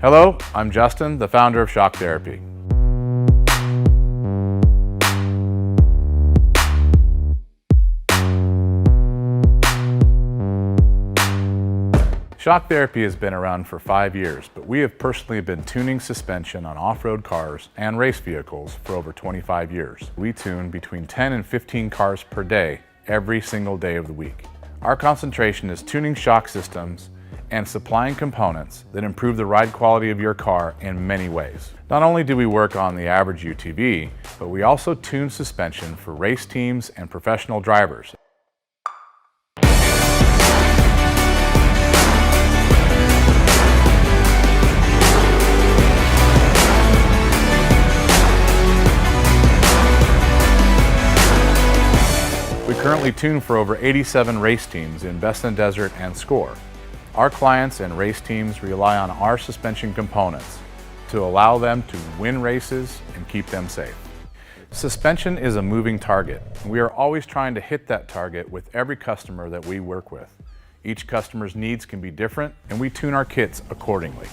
Hello, I'm Justin, the founder of Shock Therapy. Shock Therapy has been around for 5 years, but we have personally been tuning suspension on off-road cars and race vehicles for over 25 years. We tune between 10 and 15 cars per day, every single day of the week. Our concentration is tuning shock systems and supplying components that improve the ride quality of your car in many ways. Not only do we work on the average UTV, but we also tune suspension for race teams and professional drivers. We currently tune for over 87 race teams in Best in Desert and Score. Our clients and race teams rely on our suspension components to allow them to win races and keep them safe. Suspension is a moving target. We are always trying to hit that target with every customer that we work with. Each customer's needs can be different, and we tune our kits accordingly.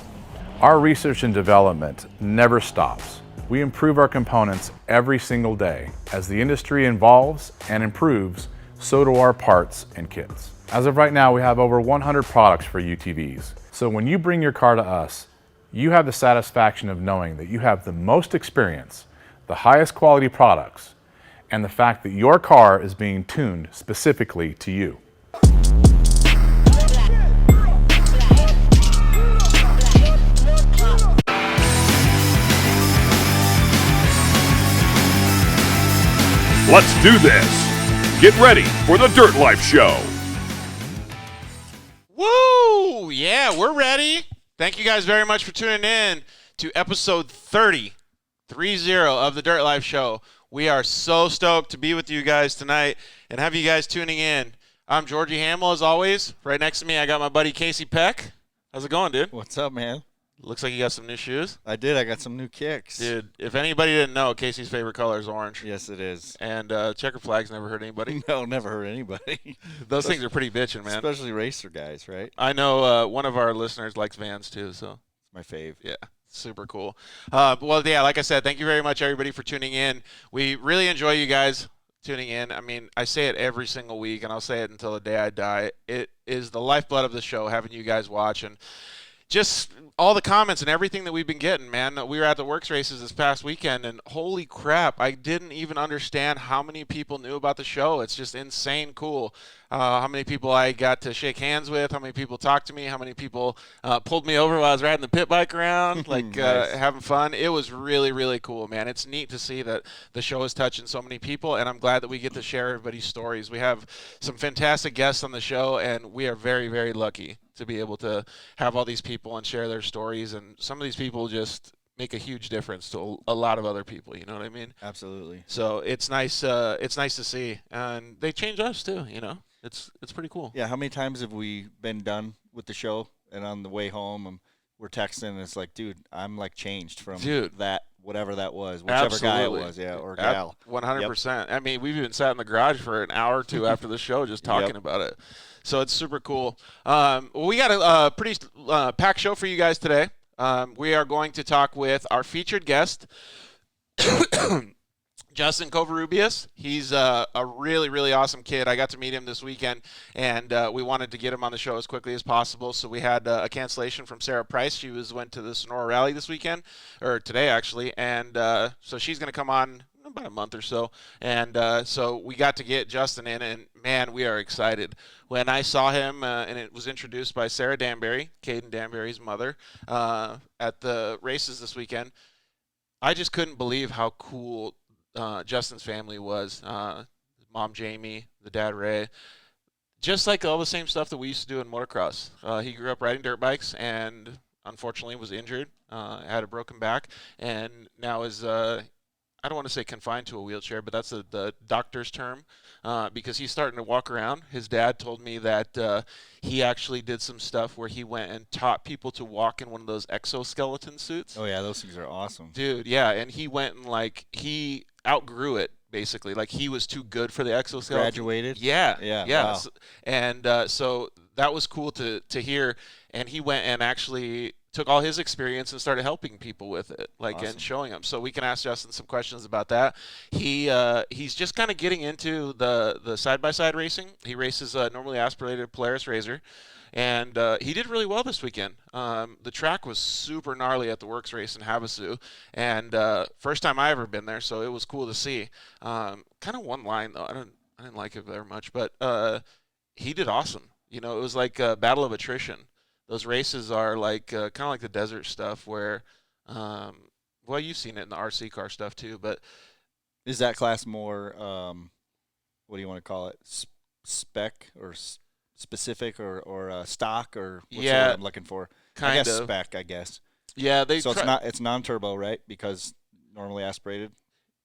Our research and development never stops. We improve our components every single day. As the industry evolves and improves, so do our parts and kits. As of right now, we have over 100 products for UTVs. So when you bring your car to us, you have the satisfaction of knowing that you have the most experience, the highest quality products, and the fact that your car is being tuned specifically to you. Let's do this. Get ready for the Dirt Life Show. Woo! Yeah, we're ready. Thank you guys very much for tuning in to episode 30 of the Dirt Life Show. We are so stoked to be with you guys tonight and have you guys tuning in. I'm Georgie Hamill, as always. Right next to me, I got my buddy Casey Peck. How's it going, dude? What's up, man? Looks like you got some new shoes. I did. I got some new kicks. Dude, if anybody didn't know, Casey's favorite color is orange. Yes, it is. And checker flags never hurt anybody. No, never hurt anybody. Those things are pretty bitchin', man. Especially racer guys, right? I know one of our listeners likes Vans, too, so. It's my fave. Yeah. Super cool. Well, yeah, like I said, thank you very much, everybody, for tuning in. We really enjoy you guys tuning in. I mean, I say it every single week, and I'll say it until the day I die. It is the lifeblood of the show, having you guys watch, and just all the comments and everything that we've been getting, man. We were at the Works races this past weekend, and holy crap, I didn't even understand how many people knew about the show. It's just insane cool. How many people I got to shake hands with, how many people talked to me, how many people pulled me over while I was riding the pit bike around, like Nice. having fun. It was really, really cool, man. It's neat to see that the show is touching so many people, and I'm glad that we get to share everybody's stories. We have some fantastic guests on the show, and we are very, very lucky to be able to have all these people and share their stories, and some of these people just make a huge difference to a lot of other people, you know what I mean? Absolutely. So it's nice to see, and they change us too, you know? It's pretty cool. Yeah, how many times have we been done with the show, and on the way home, we're texting, and it's like, dude, I'm like changed from that, whatever that was, whichever guy it was, yeah, or gal. 100%. I mean, we've even sat in the garage for an hour or two after the show just talking about it. So it's super cool. We got a pretty packed show for you guys today. We are going to talk with our featured guest, Justin Covarrubias. He's a really, really awesome kid. I got to meet him this weekend, and we wanted to get him on the show as quickly as possible. So we had a cancellation from Sarah Price. She went to the Sonora Rally this weekend, or today actually, and so she's going to come on about a month or so. And so we got to get Justin in, and man, we are excited. When I saw him, and it was introduced by Sarah Danbury, Caden Danbury's mother, at the races this weekend, I just couldn't believe how cool Justin's family was. Mom Jamie, the dad Ray, just like all the same stuff that we used to do in motocross. He grew up riding dirt bikes and unfortunately was injured, had a broken back, and now is I don't want to say confined to a wheelchair, but that's the doctor's term, because he's starting to walk around. His dad told me that he actually did some stuff where he went and taught people to walk in one of those exoskeleton suits. Oh, yeah, those things are awesome. Dude, yeah, and he went and, he outgrew it, basically. Like, he was too good for the exoskeleton. Graduated? Yeah. Wow. And so that was cool to hear, and he went and actually took all his experience and started helping people with it, like Awesome. and showing them. So we can ask Justin some questions about that. He's just kind of getting into the side-by-side racing. He races a normally aspirated Polaris RZR, and he did really well this weekend. The track was super gnarly at the Works race in Havasu, and first time I ever been there, so it was cool to see. Kind of one line though, I didn't like it very much, but he did awesome. It was like a battle of attrition. Those races are like kind of like the desert stuff where, well, you've seen it in the RC car stuff too, but is that class more, what do you want to call it, spec or specific or stock or what's the word I'm looking for? Kind I guess of. spec, I guess. Yeah, so it's non-turbo, right? Because normally aspirated.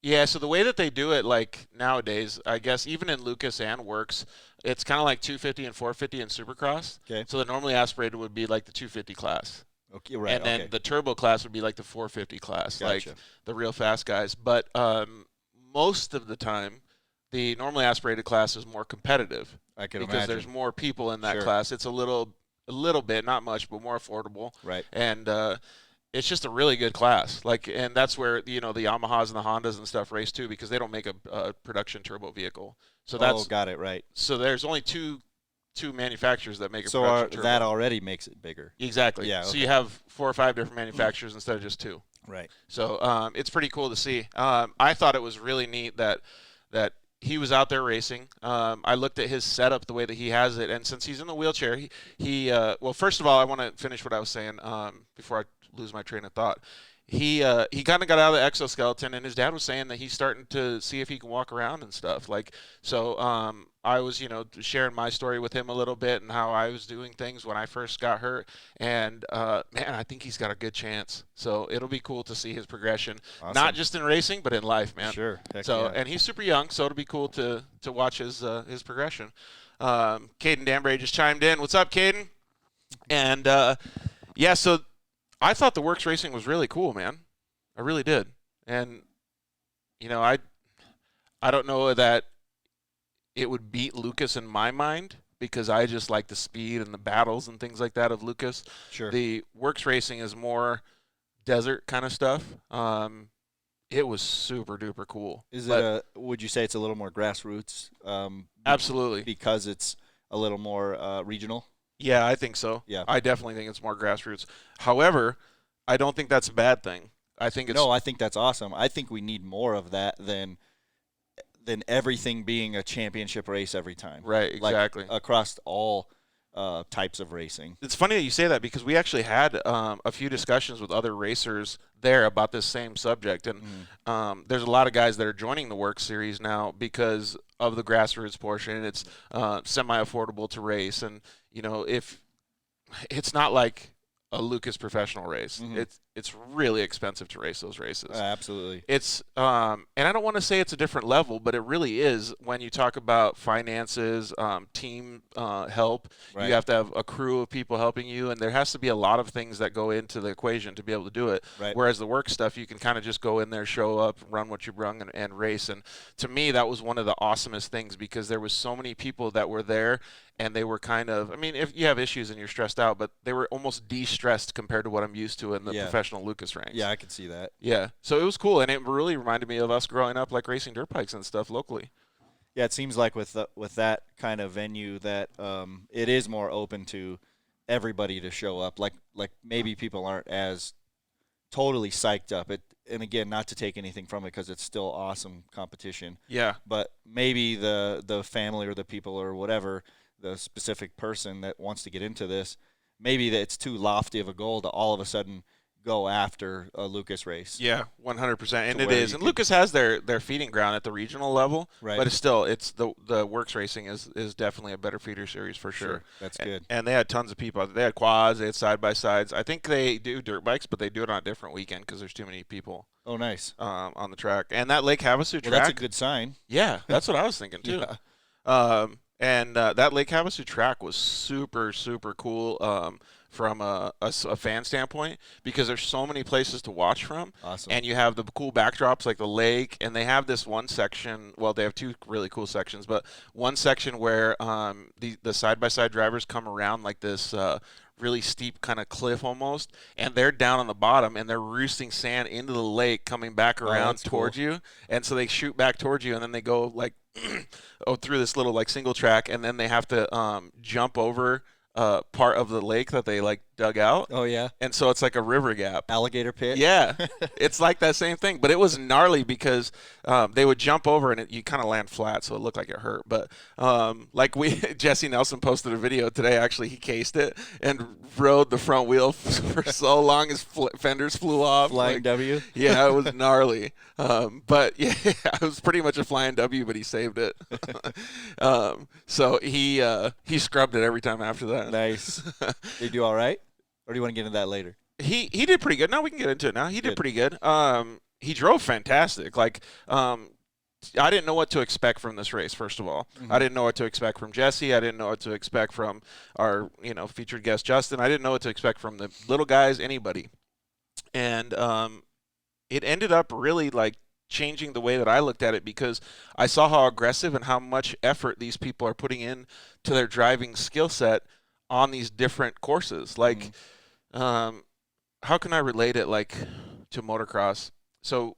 Yeah, so the way that they do it, like nowadays, I guess even in Lucas and Works, it's kind of like 250 and 450 in Supercross. Okay. So the normally aspirated would be like the 250 class. Okay, right. And then the turbo class would be like the 450 class, Gotcha. like the real fast guys. But most of the time, the normally aspirated class is more competitive. I can because imagine. there's more people in that Sure. class. It's a little bit, not much, but more affordable. Right. And it's just a really good class. And that's where the Yamahas and the Hondas and stuff race too, because they don't make a production turbo vehicle. So that's got it right. So there's only two manufacturers that make a so production turbo. that already makes it bigger. Exactly. Yeah. So okay. you have 4 or 5 different manufacturers instead of just 2. Right. So it's pretty cool to see. I thought it was really neat that he was out there racing. I looked at his setup, the way that he has it, and since he's in the wheelchair, well, first of all, I want to finish what I was saying before I lose my train of thought. He kind of got out of the exoskeleton, and his dad was saying that he's starting to see if he can walk around and stuff. So I was, sharing my story with him a little bit and how I was doing things when I first got hurt. And, man, I think he's got a good chance. So it'll be cool to see his progression, Awesome. not just in racing, but in life, man. Sure. Heck So, yeah. and he's super young, so it'll be cool to watch his progression. Caden Danbury just chimed in. What's up, Caden? And, yeah, so I thought the Works racing was really cool, man. I really did. And, I don't know that it would beat Lucas in my mind because I just like the speed and the battles and things like that of Lucas. Sure. The Works racing is more desert kind of stuff. It was super duper cool. Would you say it's a little more grassroots? Absolutely. Because it's a little more regional? Yeah, I think so. Yeah. I definitely think it's more grassroots. However, I don't think that's a bad thing. I think that's awesome. I think we need more of that than everything being a championship race every time. Right, exactly. Like, across all types of racing. It's funny that you say that because we actually had a few discussions with other racers there about this same subject. And there's a lot of guys that are joining the Works Series now because of the grassroots portion. It's semi-affordable to race. And, if it's not like a Lucas professional race. Mm-hmm. It's really expensive to race those races. Absolutely. It's and I don't want to say it's a different level, but it really is when you talk about finances, team help. Right. You have to have a crew of people helping you, and there has to be a lot of things that go into the equation to be able to do it. Right. Whereas the work stuff, you can kind of just go in there, show up, run what you brung, and race. And to me, that was one of the awesomest things because there was so many people that were there. And they were kind of, I mean, if you have issues and you're stressed out, but they were almost de-stressed compared to what I'm used to in the professional Lucas ranks. Yeah, I could see that. Yeah, so it was cool, and it really reminded me of us growing up, like racing dirt bikes and stuff locally. Yeah, it seems like with that kind of venue that it is more open to everybody to show up. Like maybe people aren't as totally psyched up. And again, not to take anything from it because it's still awesome competition. Yeah. But maybe the family or the people or whatever, the specific person that wants to get into this, maybe that it's too lofty of a goal to all of a sudden go after a Lucas race. Yeah, 100%, and it is. And Lucas has their feeding ground at the regional level, right. But it's the Works racing is definitely a better feeder series for sure. That's good. And they had tons of people. They had quads, they had side-by-sides. I think they do dirt bikes, but they do it on a different weekend because there's too many people. Oh, nice. On the track. And that Lake Havasu track. That's a good sign. Yeah, that's what I was thinking too. Yeah. And that Lake Havasu track was super, super cool from a fan standpoint because there's so many places to watch from. Awesome. And you have the cool backdrops like the lake, and they have this one section. Well, they have two really cool sections, but one section where the side-by-side drivers come around like this really steep kind of cliff almost, and they're down on the bottom, and they're roosting sand into the lake coming back around towards you. And so they shoot back towards you, and then they go like through this little like single track, and then they have to jump over part of the lake that they like dug out. Oh yeah. And so it's like a river gap. Alligator pit. Yeah, it's like that same thing, but it was gnarly because they would jump over and you kind of land flat, so it looked like it hurt. But like Jesse Nelson posted a video today. Actually, he cased it and rode the front wheel for so long his fenders flew off. Flying like, W. Yeah, it was gnarly. But yeah, it was pretty much a flying W, but he saved it. So he scrubbed it every time after that. Nice. Did you do all right? Or do you want to get into that later? He did pretty good. Now we can get into it now. He did pretty good. He drove fantastic. Like, I didn't know what to expect from this race, first of all. I didn't know what to expect from Jesse. I didn't know what to expect from our, featured guest, Justin. I didn't know what to expect from the little guys, anybody. And it ended up really, like, changing the way that I looked at it because I saw how aggressive and how much effort these people are putting in to their driving skill set on these different courses. Like, how can I relate it like to motocross? So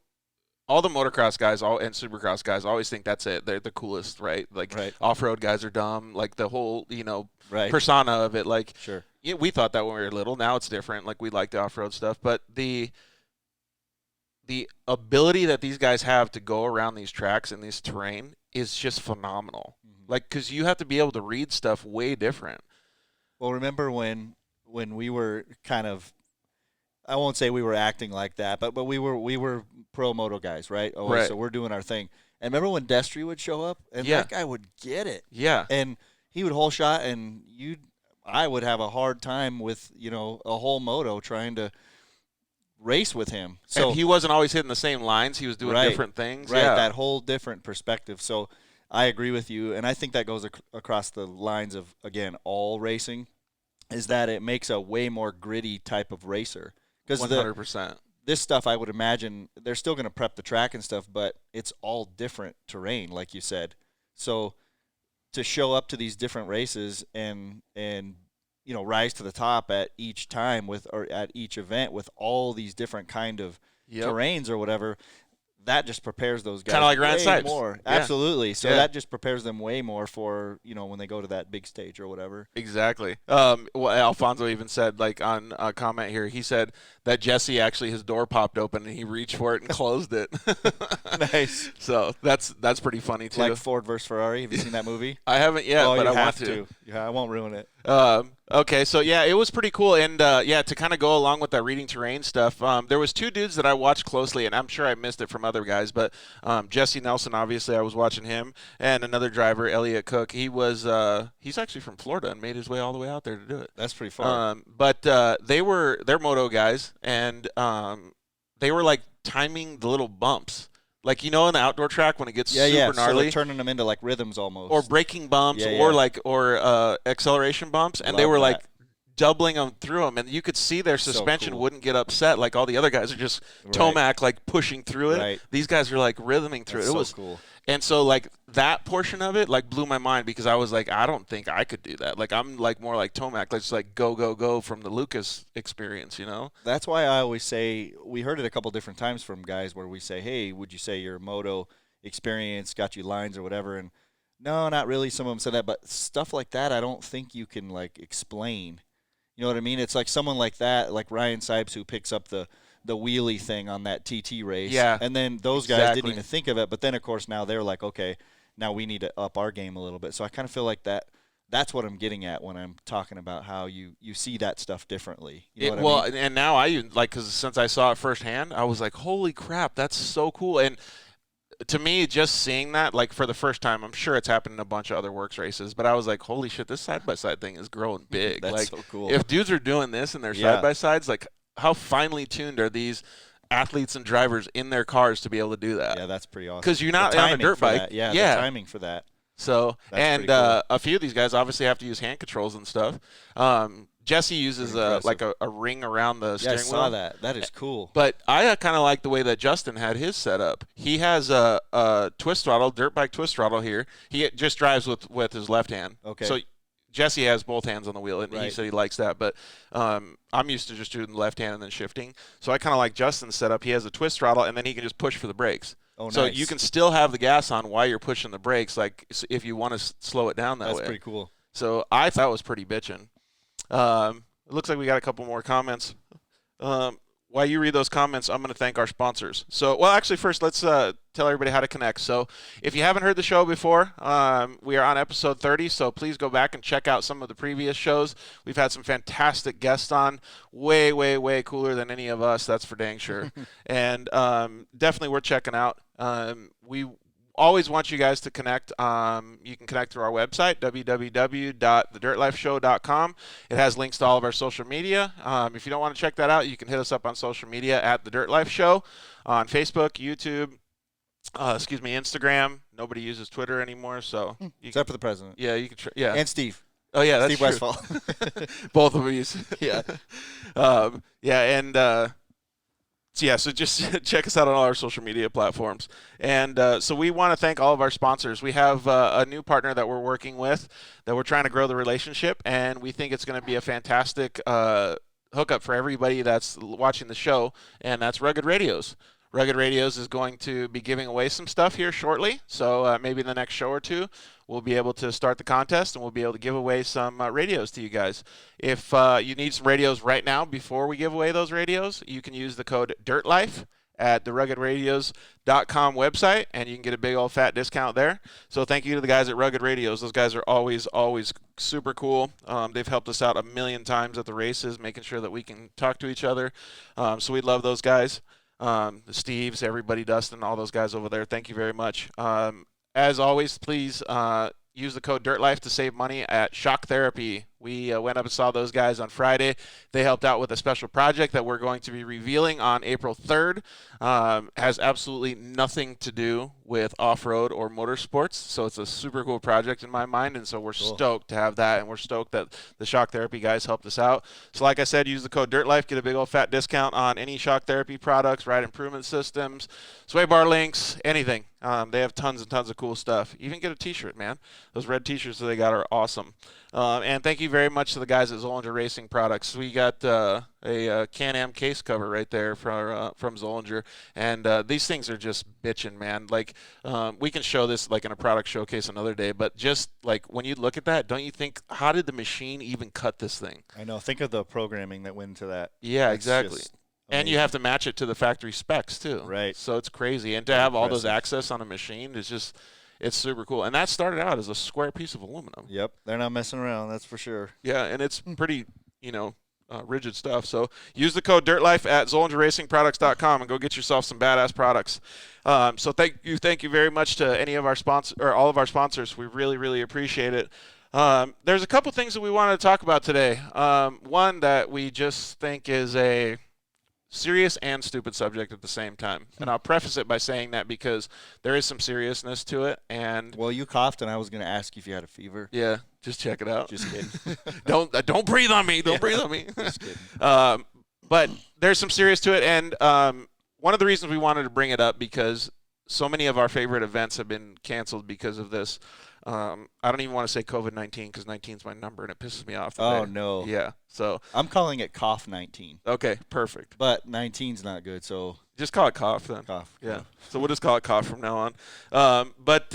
all the motocross guys and supercross guys always think that's it. They're the coolest, right? Like off-road guys are dumb. Like the whole, persona of it. Like, sure. We thought that when we were little. Now it's different. Like we like the off-road stuff, but the ability that these guys have to go around these tracks and this terrain is just phenomenal. Like, because you have to be able to read stuff way different. Well, remember when we were kind of, I won't say we were acting like that, but we were pro moto guys, right? Oh, right. So we're doing our thing. And remember when Destry would show up and that guy would get it. Yeah. And he would whole shot, and I would have a hard time with a whole moto trying to race with him. So and he wasn't always hitting the same lines. He was doing different things. Right. Yeah. That whole different perspective. So I agree with you, and I think that goes across the lines of, again, all racing, is that it makes a way more gritty type of racer. 100%. This stuff, I would imagine, they're still going to prep the track and stuff, but it's all different terrain, like you said. So to show up to these different races and rise to the top at each time or at each event with all these different kind of terrains or whatever, that just prepares those guys kind of like Ryan way Sipes. more. Yeah. Absolutely. So that just prepares them way more for, when they go to that big stage or whatever. Exactly. Well, Alfonso even said, like, on a comment here, he said that Jesse actually, his door popped open and he reached for it and closed it. Nice. So that's pretty funny, too. Like Ford versus Ferrari. Have you seen that movie? I haven't yet, but I want to. Yeah, I won't ruin it. Okay, so yeah, it was pretty cool, and to kind of go along with that reading terrain stuff, there was two dudes that I watched closely, and I'm sure I missed it from other guys, but Jesse Nelson, obviously, I was watching him, and another driver, Elliot Cook. He's actually from Florida and made his way all the way out there to do it. That's pretty far. But they're Moto guys, and they were like timing the little bumps. Like, in the outdoor track when it gets super gnarly. So they're turning them into like rhythms almost. Or braking bumps or acceleration bumps. And they were like doubling them through them. And you could see their suspension wouldn't get upset. Like all the other guys are just Tomac like pushing through it. Right. These guys are like rhythming through it. It was cool. And so like that portion of it like blew my mind because I was like, I don't think I could do that. Like I'm like more like Tomac, like just like go from the Lucas experience, That's why I always say, we heard it a couple different times from guys where we say, hey, would you say your moto experience got you lines or whatever? And no, not really. Some of them said that, but stuff like that I don't think you can like explain. You know what I mean? It's like someone like that, like Ryan Sipes, who picks up the wheelie thing on that TT race. Yeah. And then those guys didn't even think of it. But then, of course, now they're like, okay, now we need to up our game a little bit. So I kind of feel like that's what I'm getting at when I'm talking about how you see that stuff differently. You know what I mean? And now because since I saw it firsthand, I was like, holy crap, that's so cool. And to me, just seeing that, like for the first time, I'm sure it's happened in a bunch of other works races, but I was like, holy shit, this side-by-side thing is growing big. That's like, so cool. If dudes are doing this in their side-by-sides, like how finely tuned are these athletes and drivers in their cars to be able to do that? Yeah, that's pretty awesome. Because you're not on a dirt bike. Yeah, the timing for that. So, that's and cool. A few of these guys obviously have to use hand controls and stuff. Jesse uses like a ring around the steering wheel. I saw that. That is cool. But I kind of like the way that Justin had his set up. He has a twist throttle, dirt bike twist throttle here. He just drives with his left hand. Okay. So Jesse has both hands on the wheel, and he Right. said he likes that. But I'm used to just doing the left hand and then shifting. So I kind of like Justin's setup. He has a twist throttle, and then he can just push for the brakes. Oh, so nice. you can still have the gas on while you're pushing the brakes, like if you want to slow it down that way. That's pretty cool. So I thought it was pretty bitchin'. It looks like we got a couple more comments. While you read those comments, I'm going to thank our sponsors. So, well, actually, first, let's tell everybody how to connect. So, if you haven't heard the show before, we are on episode 30, so please go back and check out some of the previous shows. We've had some fantastic guests on, way, way, way cooler than any of us, that's for dang sure. And definitely worth checking out. We always want you guys to connect. You can connect through our website, www.thedirtlifeshow.com. It has links to all of our social media. If you don't want to check that out, you can hit us up on social media at The Dirt Life Show on Facebook, YouTube, Instagram. Nobody uses Twitter anymore, so Except for the president. Yeah, you can. Yeah, And Steve. oh yeah, that's Steve true. Westfall. Both of them use. Yeah. So just check us out on all our social media platforms. And so we want to thank all of our sponsors. We have a new partner that we're working with that we're trying to grow the relationship, and we think it's going to be a fantastic hookup for everybody that's watching the show, and that's Rugged Radios. Rugged Radios is going to be giving away some stuff here shortly, so maybe in the next show or two, we'll be able to start the contest, and we'll be able to give away some radios to you guys. If you need some radios right now before we give away those radios, you can use the code DIRTLIFE at the ruggedradios.com website, and you can get a big old fat discount there. So thank you to the guys at Rugged Radios. Those guys are always super cool. They've helped us out a million times at the races, making sure that we can talk to each other. So we love those guys. The Steves, everybody, Dustin, all those guys over there. Thank you very much. As always, please use the code DIRTLIFE to save money at Shock Therapy. We went up and saw those guys on Friday. They helped out with a special project that we're going to be revealing on April 3rd. Has absolutely nothing to do with off-road or motorsports, so it's a super cool project in my mind, and so we're stoked to have that, and we're stoked that the Shock Therapy guys helped us out. So like I said, use the code DIRTLIFE, get a big old fat discount on any Shock Therapy products, ride improvement systems, sway bar links, anything. They have tons and tons of cool stuff. Even get a t-shirt, man. Those red t-shirts that they got are awesome. And thank you very much to the guys at Zollinger Racing Products. We got a Can-Am case cover right there from Zollinger, and these things are just bitchin', man. Like, we can show this like in a product showcase another day, but just like when you look at that, don't you think, how did the machine even cut this thing? I know. Think of the programming that went into that. Yeah, That's exactly. just And you have to match it to the factory specs too. Right. So it's crazy, and to have all those Impressive. access on a machine is just. It's super cool. And that started out as a square piece of aluminum. Yep. They're not messing around, that's for sure. Yeah, and it's pretty, rigid stuff. So use the code DIRTLIFE at ZollingerRacingProducts.com and go get yourself some badass products. So thank you very much to any of our sponsors, or all of our sponsors. We really, really appreciate it. There's a couple things that we wanted to talk about today. One that we just think is a serious and stupid subject at the same time. And I'll preface it by saying that because there is some seriousness to it. And Well, you coughed, and I was going to ask you if you had a fever. yeah, just check it out. Just kidding. Don't breathe on me. Don't breathe on me. Just kidding. But there's some serious to it. And one of the reasons we wanted to bring it up, because so many of our favorite events have been canceled because of this. I don't even want to say COVID-19 because 19 is my number and it pisses me off. Oh, no. Yeah. So, I'm calling it cough 19. okay, perfect. But 19's not good, so Just call it cough then. cough. Yeah. So we'll just call it cough from now on. But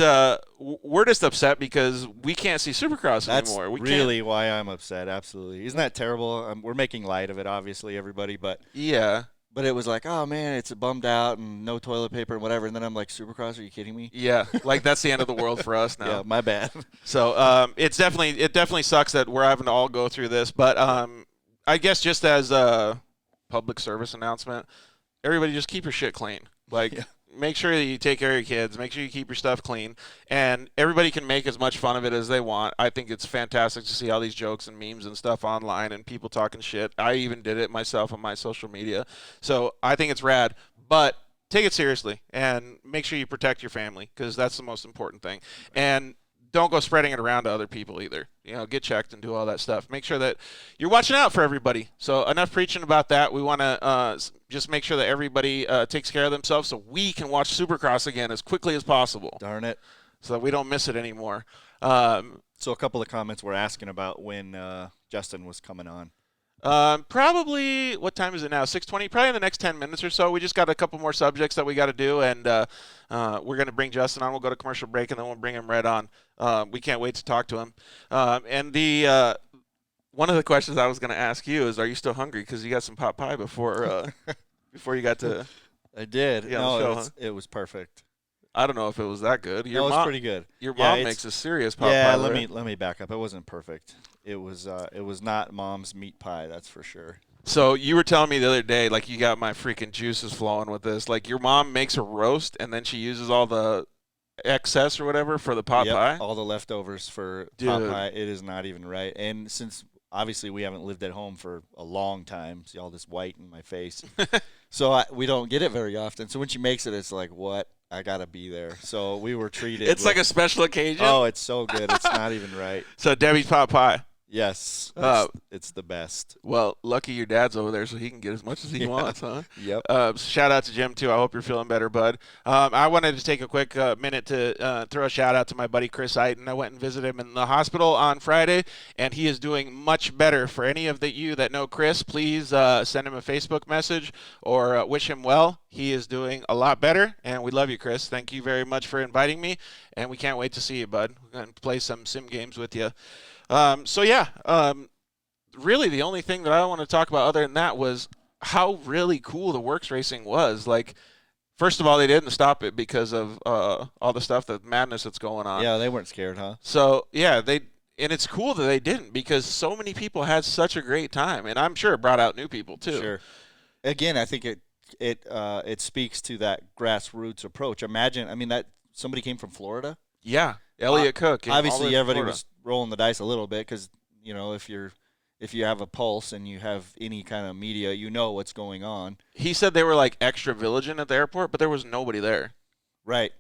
we're just upset because we can't see Supercross That's anymore. We really why I'm upset, absolutely. Isn't that terrible? We're making light of it, obviously, everybody, but Yeah. it was like, oh, man, it's bummed out and no toilet paper and whatever. And then I'm like, Supercross, are you kidding me? Yeah. Like that's the end of the world for us now. Yeah, my bad. So it definitely sucks that we're having to all go through this. But I guess just as a public service announcement, everybody just keep your shit clean. Like, Yeah. make sure that you take care of your kids. Make sure you keep your stuff clean. And everybody can make as much fun of it as they want. I think it's fantastic to see all these jokes and memes and stuff online and people talking shit. I even did it myself on my social media. So I think it's rad. But take it seriously and make sure you protect your family because that's the most important thing. And don't go spreading it around to other people either. Get checked and do all that stuff. Make sure that you're watching out for everybody. So enough preaching about that. We want to just make sure that everybody takes care of themselves so we can watch Supercross again as quickly as possible. Darn it. So that we don't miss it anymore. So a couple of comments were asking about when Justin was coming on. Probably, what time is it now? 6:20. Probably in the next 10 minutes or so. We just got a couple more subjects that we got to do, and we're going to bring Justin on. We'll go to commercial break, and then we'll bring him right on. We can't wait to talk to him. And the one of the questions I was going to ask you is, are you still hungry? Because you got some pot pie before before you got to. I did. Yeah, no, show, it was perfect. I don't know if it was that good. It was pretty good. Your mom makes a serious pot pie. Yeah, right? let me back up. It wasn't perfect. It was not Mom's meat pie, that's for sure. So you were telling me the other day, like, you got my freaking juices flowing with this. Like, your mom makes a roast and then she uses all the excess or whatever for the pot pie. All the leftovers for pot pie. It is not even right. And since obviously we haven't lived at home for a long time, see all this white in my face, so we don't get it very often. So when she makes it, it's like, what? I gotta be there. So we were treated. It's like a special occasion. Oh, it's so good. It's not even right. So Debbie's pot pie. Yes, it's the best. Well, lucky your dad's over there, so he can get as much as he wants, huh? Yep. Shout out to Jim too. I hope you're feeling better, bud. I wanted to take a quick minute to throw a shout out to my buddy Chris Eiton. I went and visited him in the hospital on Friday, and he is doing much better. For any of you that know Chris, please send him a Facebook message or wish him well. He is doing a lot better, and we love you, Chris. Thank you very much for inviting me, and we can't wait to see you, bud. We're going to play some sim games with you. Really the only thing that I want to talk about other than that was how really cool the works racing was. Like, first of all, they didn't stop it because of all the stuff, the madness that's going on. Yeah, they weren't scared, huh? So, yeah, and it's cool that they didn't, because so many people had such a great time, and I'm sure it brought out new people too. Sure. Again, I think it speaks to that grassroots approach. Imagine, I mean, that somebody came from Florida. Yeah, Elliot Cook. Obviously, everybody was rolling the dice a little bit because, you know, if you have a pulse and you have any kind of media, you know what's going on. He said they were like extra vigilant at the airport, but there was nobody there. Right.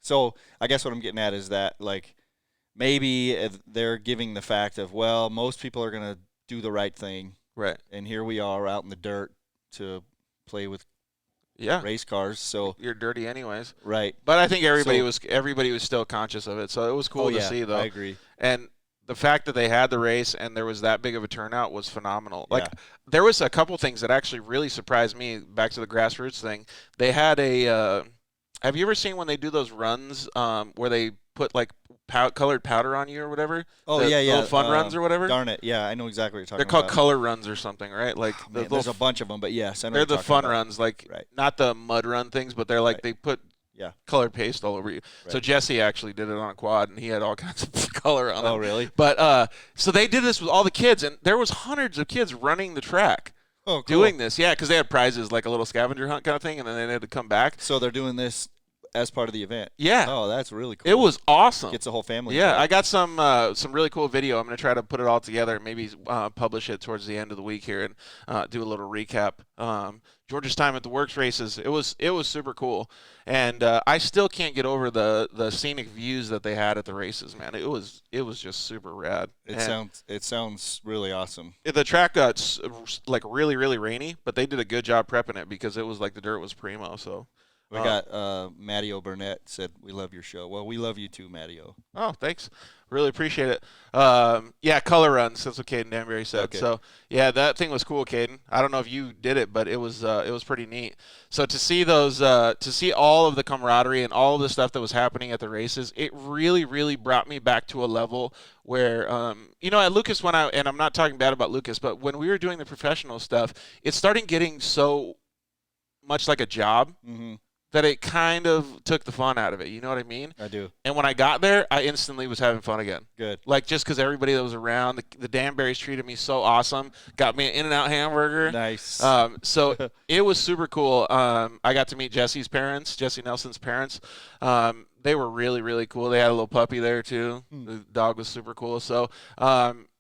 So I guess what I'm getting at is that, like, maybe they're giving the fact of, well, most people are going to do the right thing. Right. And here we are out in the dirt to play with race cars, so you're dirty anyways. Right. But I think everybody was still conscious of it, so it was cool to see, though. I agree. And the fact that they had the race and there was that big of a turnout was phenomenal. Like, there was a couple things that actually really surprised me. Back to the grassroots thing, they had a. Have you ever seen when they do those runs where they put like colored powder on you or whatever? Oh, the yeah. Little fun runs or whatever. Darn it! Yeah, I know exactly what you're talking about. They're called color runs or something, right? Like there's a bunch of them, but yes, I know they're what you're the fun about. runs, like not the mud run things, but they're like they put colored paste all over you. Right. So Jesse actually did it on a quad, and he had all kinds of color on it. Oh, really? But so they did this with all the kids, and there was hundreds of kids running the track. Oh, cool. Doing this, yeah, because they had prizes like a little scavenger hunt kind of thing, and then they had to come back. So they're doing this as part of the event. Yeah. Oh, that's really cool. It was awesome. Gets the whole family. Yeah, I got some really cool video. I'm going to try to put it all together and maybe publish it towards the end of the week here and do a little recap. Georgia's time at the works races, it was super cool. And I still can't get over the scenic views that they had at the races, man. It was just super rad. It sounds really awesome. The track got like really, really rainy, but they did a good job prepping it because it was like the dirt was primo, so. We got Matteo Burnett said, we love your show. Well, we love you too, Matteo. Oh, thanks. Really appreciate it. Yeah, color runs. That's what Caden Danbury said. Okay. So, yeah, that thing was cool, Caden. I don't know if you did it, but it was pretty neat. So to see those, to see all of the camaraderie and all of the stuff that was happening at the races, it really, really brought me back to a level where, at Lucas and I'm not talking bad about Lucas, but when we were doing the professional stuff, it started getting so much like a job. Mm-hmm. That it kind of took the fun out of it. You know what I mean? I do. And when I got there, I instantly was having fun again. Good. Like, just because everybody that was around, the Danburys treated me so awesome. Got me an In-N-Out hamburger. Nice. So it was super cool. I got to meet Jesse Nelson's parents. They were really, really cool. They had a little puppy there, too. The dog was super cool. So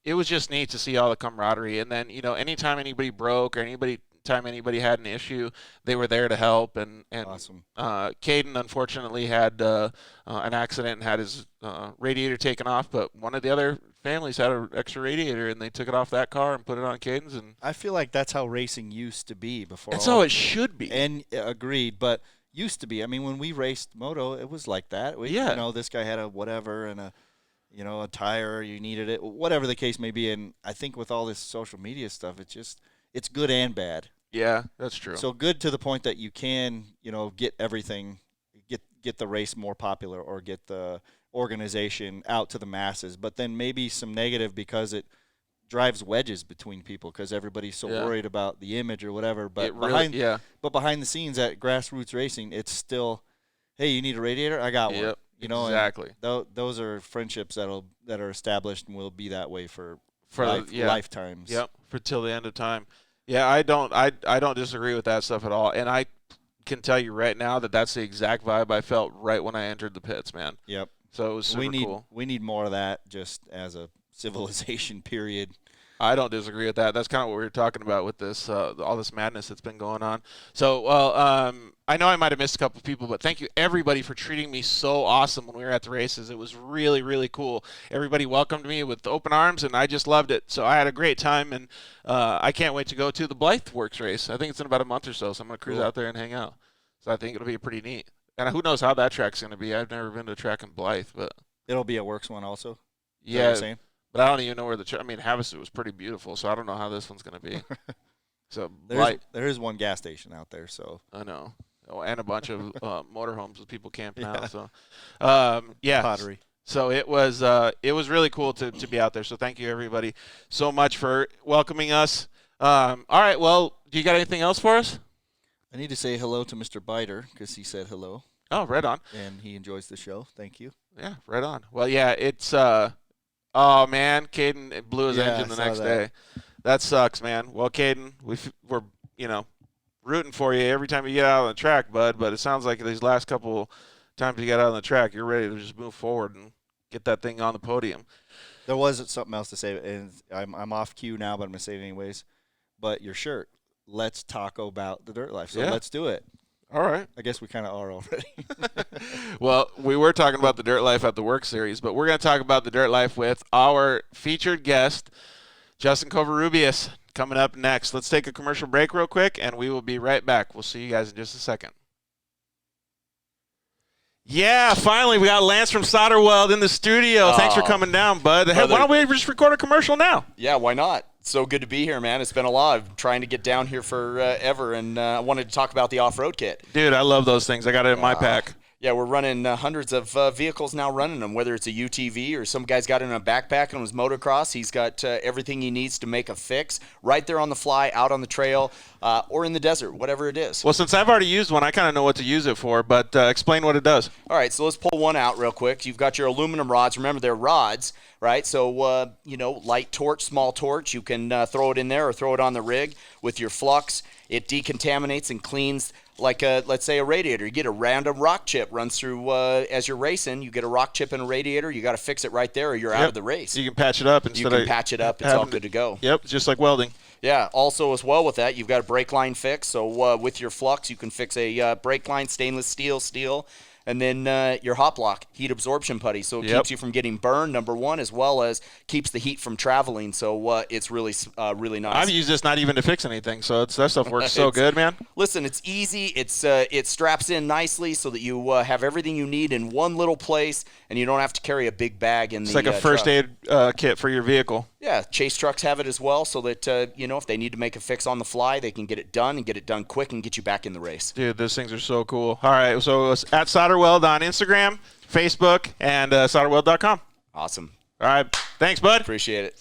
it was just neat to see all the camaraderie. And then, anytime anybody broke or time anybody had an issue, they were there to help. And awesome. Caden unfortunately had an accident and had his radiator taken off, but one of the other families had an extra radiator and they took it off that car and put it on Caden's. And I feel like that's how racing used to be before. That's how it should be. And agreed, but used to be. I mean, when we raced moto, it was like that. This guy had a whatever and a tire, you needed it, whatever the case may be. And I think with all this social media stuff, it's good and bad. Yeah, that's true. So good to the point that you can, get everything, get the race more popular or get the organization out to the masses. But then maybe some negative because it drives wedges between people because everybody's so worried about the image or whatever. But behind the scenes at grassroots racing, it's still, hey, you need a radiator? I got one. Yep. Exactly. Those are friendships that are established and will be that way for lifetimes. Yep. For till the end of time. Yeah, I don't disagree with that stuff at all. And I can tell you right now that's the exact vibe I felt right when I entered the pits, man. Yep. So it was super cool. We need more of that just as a civilization period. I don't disagree with that. That's kind of what we were talking about with this, all this madness that's been going on. So, I know I might have missed a couple people, but thank you everybody for treating me so awesome when we were at the races. It was really, really cool. Everybody welcomed me with open arms, and I just loved it. So I had a great time, and I can't wait to go to the Blythe Works race. I think it's in about a month or so, so I'm going to cruise out there and hang out. So I think it'll be pretty neat. And who knows how that track's going to be. I've never been to a track in Blythe, but it'll be a Works one also. Yeah. But I don't even know where Havasu was pretty beautiful, so I don't know how this one's going to be. So there is one gas station out there, so I know. Oh, and a bunch of motorhomes with people camping out. So, pottery. So it was really cool to be out there. So thank you everybody so much for welcoming us. All right, well, do you got anything else for us? I need to say hello to Mr. Biter because he said hello. Oh, right on. And he enjoys the show. Thank you. Yeah, right on. Well, yeah, it's oh man, Caden blew his engine the next day. That sucks, man. Well, Caden, we're rooting for you every time you get out on the track, bud. But it sounds like these last couple times you get out on the track, you're ready to just move forward and get that thing on the podium. There was something else to say, and I'm off cue now, but I'm gonna say it anyways. But your shirt. Let's talk about the dirt life. So let's do it. All right. I guess we kind of are already. Well, we were talking about the Dirt Life at the Work Series, but we're going to talk about the Dirt Life with our featured guest, Justin Covarrubias, coming up next. Let's take a commercial break real quick, and we will be right back. We'll see you guys in just a second. Yeah, finally, we got Lance from Solderweld in the studio. Thanks for coming down, bud. Hey, why don't we just record a commercial now? Yeah, why not? So good to be here, man. It's been a lot. I've been trying to get down here forever, and I wanted to talk about the off-road kit. Dude, I love those things. I got it in my pack. Yeah, we're running hundreds of vehicles now running them, whether it's a UTV or some guy's got it in a backpack on his motocross. He's got everything he needs to make a fix right there on the fly, out on the trail, or in the desert, whatever it is. Well, since I've already used one, I kind of know what to use it for, but explain what it does. All right, so let's pull one out real quick. You've got your aluminum rods. Remember, they're rods, right? So, light torch, small torch. You can throw it in there or throw it on the rig with your flux. It decontaminates and cleans like let's say a radiator. You get a random rock chip runs through as you're racing. You get a rock chip in a radiator. You got to fix it right there, or you're out of the race. You can patch it up instead of patch it up. It's all good to go. Yep, just like welding. Yeah. Also, as well with that, you've got a brake line fix. So with your flux, you can fix a brake line, stainless steel. And then your hot block, heat absorption putty. So it keeps you from getting burned, number one, as well as keeps the heat from traveling. So it's really nice. I've used this not even to fix anything, so that stuff works so good, man. Listen, it's easy. It straps in nicely so that you have everything you need in one little place, and you don't have to carry a big bag in It's like a first aid kit for your vehicle. Yeah, chase trucks have it as well, so that if they need to make a fix on the fly, they can get it done and get it done quick and get you back in the race. Dude, those things are so cool. All right, so it's at Solderweld on Instagram, Facebook, and solderweld.com. Awesome. All right, thanks, bud. Appreciate it.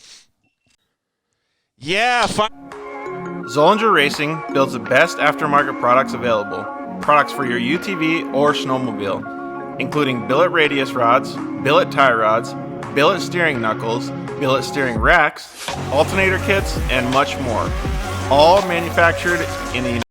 Yeah. Zollinger Racing builds the best aftermarket products available. Products for your UTV or snowmobile, including billet radius rods, billet tie rods, billet steering knuckles, billet steering racks, alternator kits, and much more. All manufactured in the